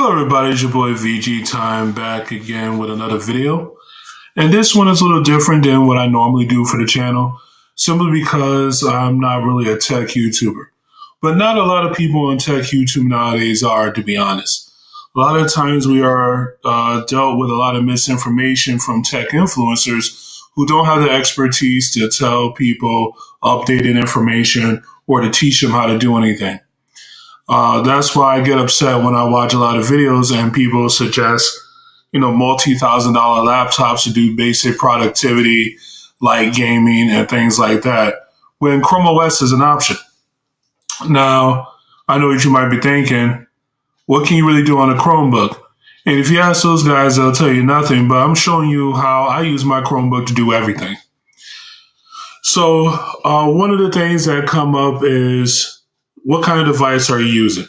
Hello everybody, it's your boy VG Time back again with another video. And this one is a little different than what I normally do for the channel, simply because I'm not really a tech YouTuber. But not a lot of people on tech YouTube nowadays are, to be honest. A lot of times we are dealt with a lot of misinformation from tech influencers who don't have the expertise to tell people updated information or to teach them how to do anything. That's why I get upset when I watch a lot of videos and people suggest, multi-$1,000 laptops to do basic productivity like gaming and things like that, when Chrome OS is an option. Now, I know what you might be thinking. What can you really do on a Chromebook? And if you ask those guys, they'll tell you nothing, but I'm showing you how I use my Chromebook to do everything. So one of the things that come up is, what kind of device are you using?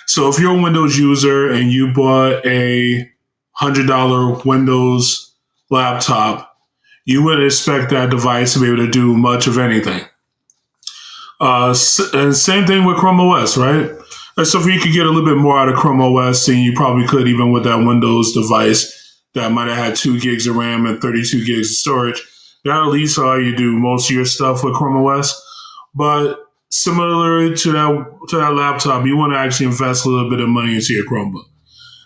So if you're a Windows user and you bought a $100 Windows laptop, you wouldn't expect that device to be able to do much of anything. And same thing with Chrome OS, right? So if you could get a little bit more out of Chrome OS than you probably could even with that Windows device that might have had 2 gigs of RAM and 32 gigs of storage, that at least allow you to do most of your stuff with Chrome OS. But similar to that laptop, you want to actually invest a little bit of money into your Chromebook.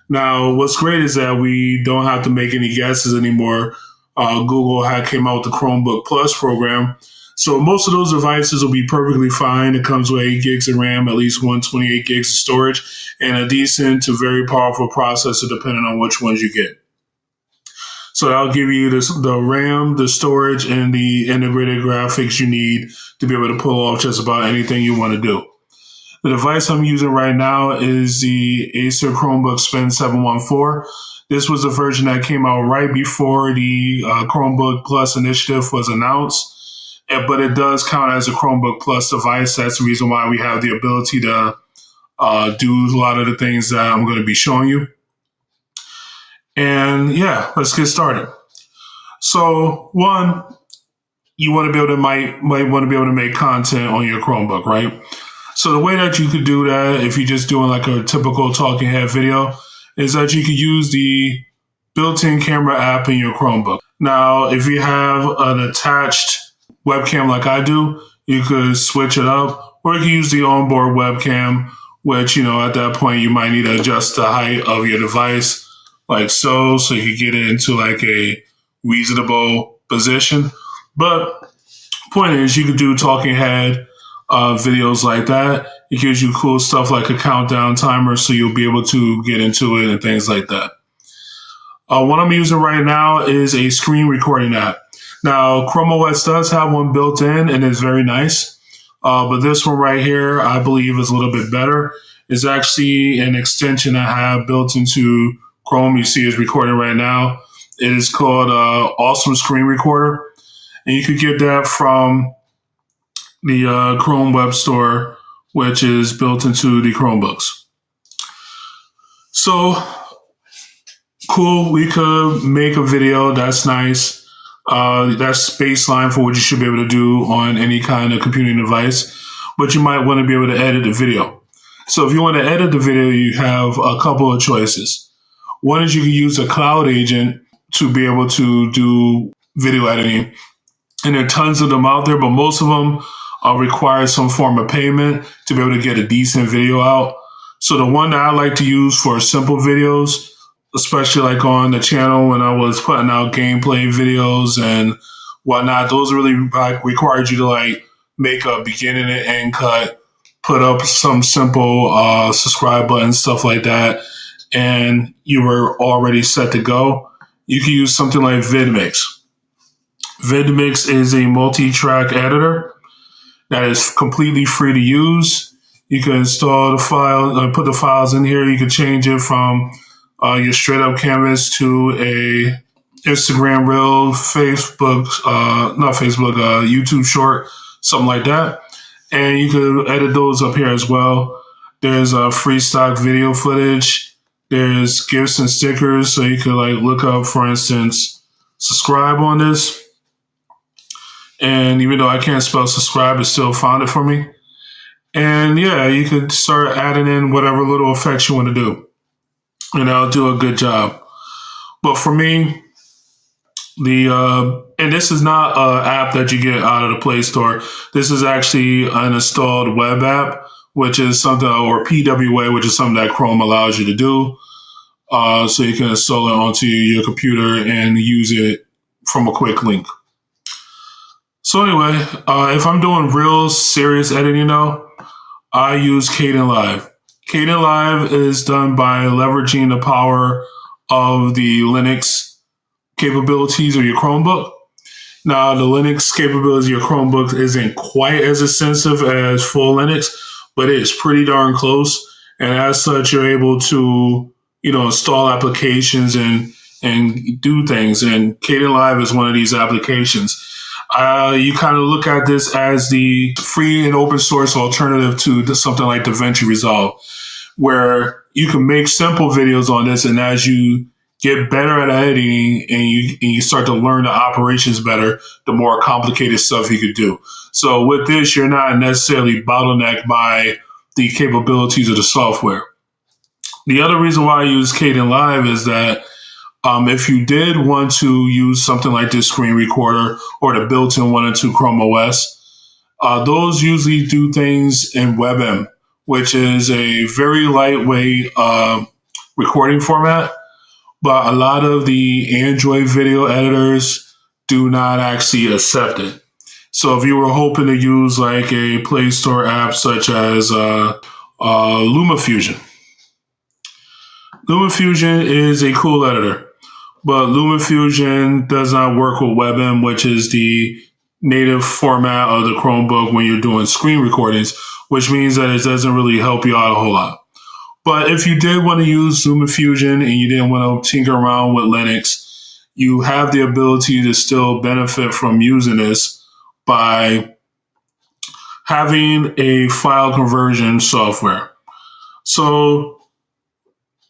Now, what's great is that we don't have to make any guesses anymore. Google came out with the Chromebook Plus program. So most of those devices will be perfectly fine. It comes with 8 gigs of RAM, at least 128 gigs of storage, and a decent to very powerful processor depending on which ones you get. So that'll give you the RAM, the storage, and the integrated graphics you need to be able to pull off just about anything you want to do. The device I'm using right now is the Acer Chromebook Spin 714. This was the version that came out right before the Chromebook Plus initiative was announced, but it does count as a Chromebook Plus device. That's the reason why we have the ability to do a lot of the things that I'm going to be showing you. And yeah, let's get started. So one, you want to be able to might want to be able to make content on your Chromebook, right? So the way that you could do that, if you're just doing like a typical talking head video, is that you could use the built-in camera app in your Chromebook. Now, if you have an attached webcam like I do, you could switch it up, or you can use the onboard webcam, which, at that point you might need to adjust the height of your device like so you can get it into like a reasonable position. But point is, you could do talking head videos like that. It gives you cool stuff like a countdown timer, so you'll be able to get into it and things like that. What I'm using right now is a screen recording app. Now, Chrome OS does have one built in, and it's very nice. But this one right here, I believe, is a little bit better. It's actually an extension I have built into Chrome. You see it's recording right now. It is called Awesome Screen Recorder. And you could get that from the Chrome Web Store, which is built into the Chromebooks. So, cool. We could make a video. That's nice. That's baseline for what you should be able to do on any kind of computing device. But you might want to be able to edit the video. So if you want to edit the video, you have a couple of choices. One is you can use a cloud agent to be able to do video editing. And there are tons of them out there, but most of them require some form of payment to be able to get a decent video out. So the one that I like to use for simple videos, especially like on the channel when I was putting out gameplay videos and whatnot, those really required you to make a beginning and end cut, put up some simple subscribe button, stuff like that, and you were already set to go. You can use something like VidMix. VidMix is a multi-track editor that is completely free to use. You can install the file, put the files in here. You can change it from your straight up canvas to a Instagram reel, YouTube short, something like that. And you can edit those up here as well. There's free stock video footage. There's gifs and stickers. So you could look up, for instance, subscribe on this. And even though I can't spell subscribe, it still found it for me. And yeah, you could start adding in whatever little effects you want to do. and that'll do a good job. But for me, and this is not an app that you get out of the Play Store. This is actually an installed web app, which is something, or PWA, which is something that Chrome allows you to do. So you can install it onto your computer and use it from a quick link. So anyway, if I'm doing real serious editing though, I use Kaden Live. Kaden Live is done by leveraging the power of the Linux capabilities of your Chromebook. Now, the Linux capability of your Chromebook isn't quite as extensive as full Linux, but it's pretty darn close. And as such, you're able to, install applications and do things. And Kaden Live is one of these applications. You kind of look at this as the free and open source alternative to something like DaVinci Resolve, where you can make simple videos on this, and as you get better at editing and you start to learn the operations better, the more complicated stuff you could do. So with this, you're not necessarily bottlenecked by the capabilities of the software. The other reason why I use Kaden Live is that if you did want to use something like this screen recorder or the built-in one into Chrome OS, those usually do things in WebM, which is a very lightweight recording format. But a lot of the Android video editors do not actually accept it. So if you were hoping to use like a Play Store app such as LumaFusion, LumaFusion is a cool editor, but LumaFusion does not work with WebM, which is the native format of the Chromebook when you're doing screen recordings, which means that it doesn't really help you out a whole lot. But if you did want to use LumaFusion and you didn't want to tinker around with Linux, you have the ability to still benefit from using this by having a file conversion software. So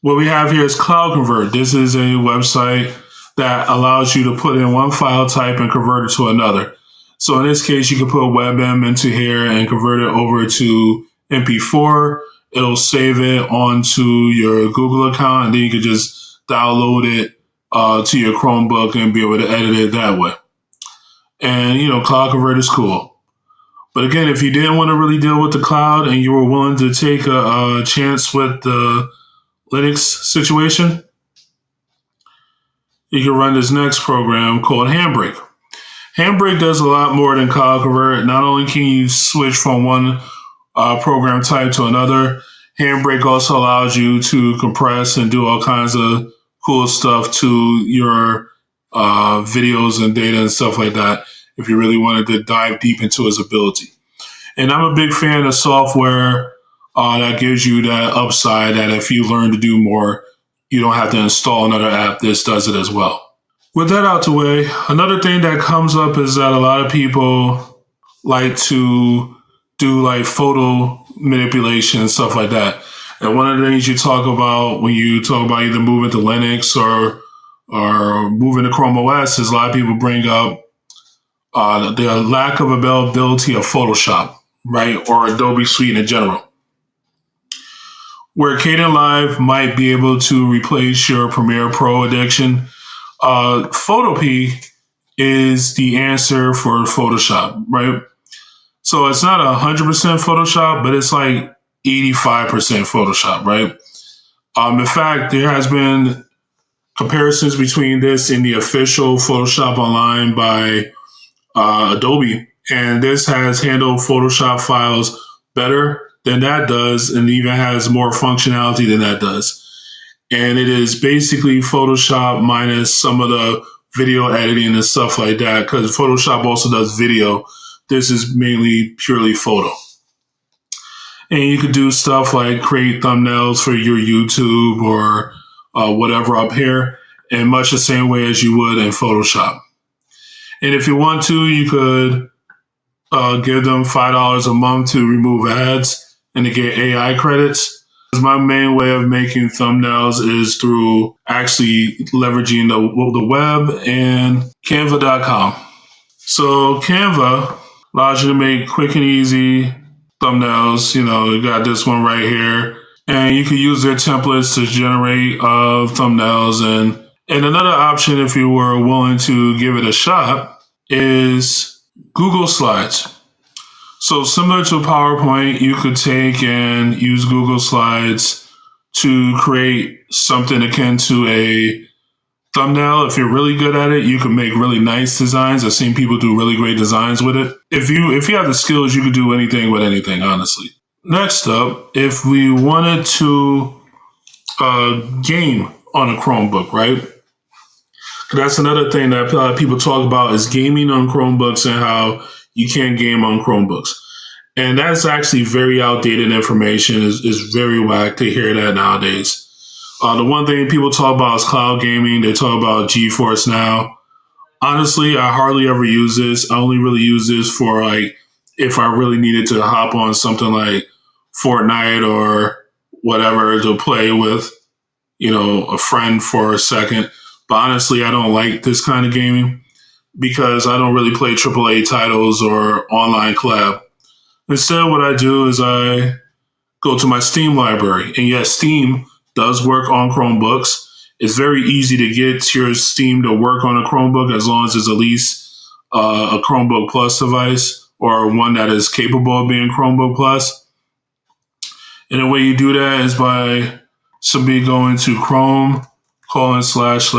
what we have here is CloudConvert. This is a website that allows you to put in one file type and convert it to another. So in this case, you can put WebM into here and convert it over to MP4. It'll save it onto your Google account, and then you can just download it to your Chromebook and be able to edit it that way. And, CloudConvert is cool. But again, if you didn't want to really deal with the cloud and you were willing to take a chance with the Linux situation, you can run this next program called Handbrake. Handbrake does a lot more than CloudConvert. Not only can you switch from one program type to another, Handbrake also allows you to compress and do all kinds of cool stuff to your videos and data and stuff like that if you really wanted to dive deep into its ability. And I'm a big fan of software that gives you that upside that if you learn to do more, you don't have to install another app. This does it as well. With that out the way, another thing that comes up is that a lot of people like to do like photo manipulation and stuff like that. And one of the things you talk about when you talk about either moving to Linux or moving to Chrome OS is a lot of people bring up the lack of availability of Photoshop, right? Or Adobe Suite in general. Where Kaden Live might be able to replace your Premiere Pro addiction, Photopea is the answer for Photoshop, right? So it's not 100% Photoshop, but it's like 85% Photoshop, right? In fact, there has been comparisons between this and the official Photoshop Online by Adobe, and this has handled Photoshop files better than that does, and even has more functionality than that does. And it is basically Photoshop minus some of the video editing and stuff like that, because Photoshop also does video. This is mainly purely photo. And you could do stuff like create thumbnails for your YouTube or whatever up here in much the same way as you would in Photoshop. And if you want to, you could give them $5 a month to remove ads and to get AI credits. My main way of making thumbnails is through actually leveraging the web and Canva.com. So Canva allows you to make quick and easy thumbnails. You got this one right here. And you can use their templates to generate thumbnails. And another option, if you were willing to give it a shot, is Google Slides. So similar to PowerPoint, you could take and use Google Slides to create something akin to a thumbnail. If you're really good at it, you can make really nice designs. I've seen people do really great designs with it. If you have the skills, you could do anything with anything, honestly. Next up, if we wanted to game on a Chromebook, right? That's another thing that people talk about is gaming on Chromebooks and how you can't game on Chromebooks. And that's actually very outdated information. Is very whack to hear that nowadays. The one thing people talk about is cloud gaming. They talk about GeForce Now. Honestly, I hardly ever use this. I only really use this for like if I really needed to hop on something like Fortnite or whatever to play with, a friend for a second. But honestly, I don't like this kind of gaming because I don't really play AAA titles or online collab. Instead, what I do is I go to my Steam library. And yes, Steam does work on Chromebooks. It's very easy to get your Steam to work on a Chromebook as long as it's at least a Chromebook Plus device or one that is capable of being Chromebook Plus. And the way you do that is by simply going to Chrome //flags,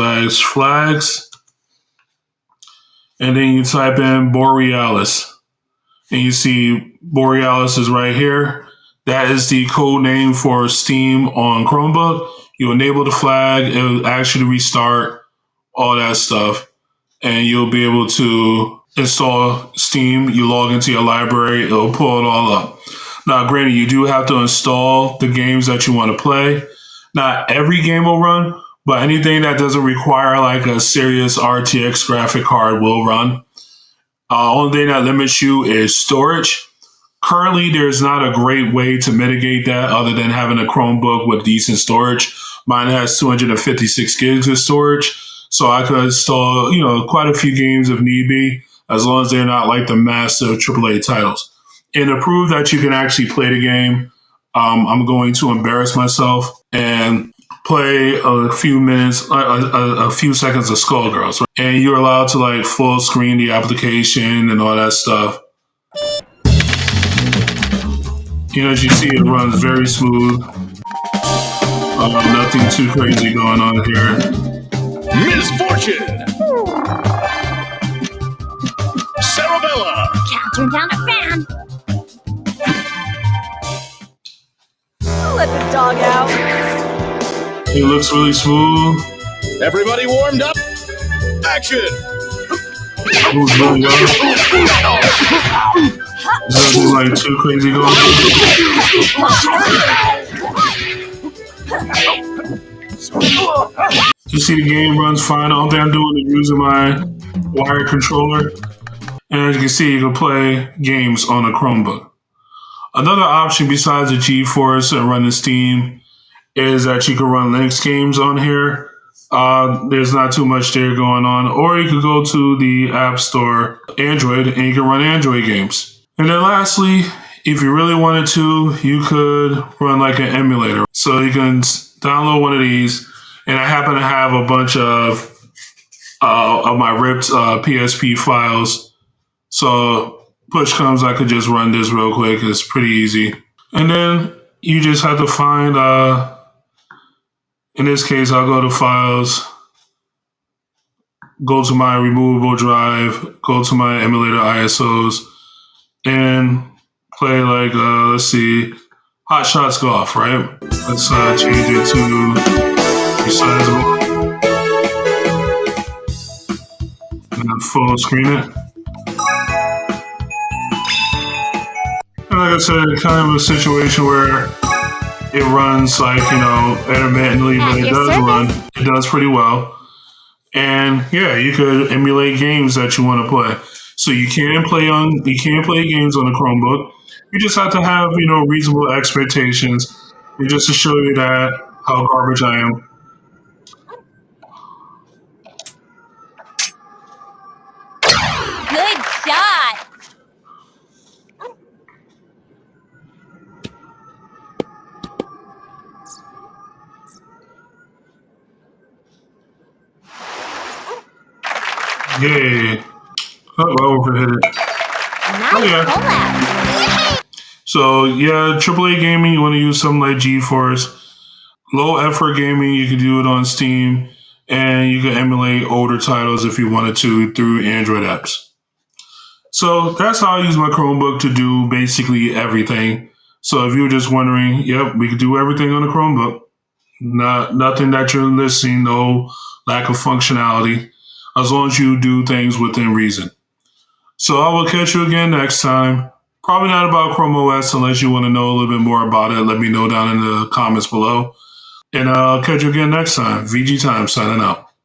and then you type in Borealis. And you see Borealis is right here. That is the code name for Steam on Chromebook. You enable the flag, it will actually restart all that stuff, and you'll be able to install Steam. You log into your library, it'll pull it all up. Now, granted, you do have to install the games that you want to play. Not every game will run, but anything that doesn't require like a serious RTX graphic card will run. Only thing that limits you is storage. Currently, there's not a great way to mitigate that other than having a Chromebook with decent storage. Mine has 256 gigs of storage, so I could install, quite a few games if need be, as long as they're not like the massive AAA titles. And to prove that you can actually play the game, I'm going to embarrass myself and play a few minutes, a few seconds of Skullgirls, right? And you're allowed to like full screen the application and all that stuff. As you see, it runs very smooth. Nothing too crazy going on here. Misfortune! Cerebella! Can't turn down a fan. Let the dog out. It looks really smooth. Everybody warmed up? Action! Moves really well. There's nothing like too crazy going on. You see the game runs fine. All thing I'm doing is using my wired controller. And as you can see, you can play games on a Chromebook. Another option besides the GeForce and running Steam is that you can run Linux games on here. There's not too much there going on. Or you could go to the App Store, Android, and you can run Android games. And then lastly, if you really wanted to, you could run like an emulator. So you can download one of these, and I happen to have a bunch of my ripped PSP files. So push comes, I could just run this real quick. It's pretty easy. And then you just have to find, in this case, I'll go to Files, go to my removable drive, go to my emulator ISOs, and play like, let's see, Hot Shots Golf, right? Let's change it to resizable. And then full screen it. And like I said, kind of a situation where it runs like, intermittently, but it does run. It does pretty well. And yeah, you could emulate games that you want to play. So you can play games on a Chromebook. You just have to have, reasonable expectations. And just to show you that how garbage I am. Good shot. Yay. Oh, well, overhit it. Nice yeah. pullout. So, yeah, AAA gaming, you want to use something like GeForce. Low effort gaming, you can do it on Steam. And you can emulate older titles if you wanted to through Android apps. So that's how I use my Chromebook to do basically everything. So if you were just wondering, yep, we could do everything on the Chromebook. Nothing that you're missing, no lack of functionality, as long as you do things within reason. So I will catch you again next time. Probably not about Chrome OS unless you want to know a little bit more about it. Let me know down in the comments below. And I'll catch you again next time. VG Time signing out.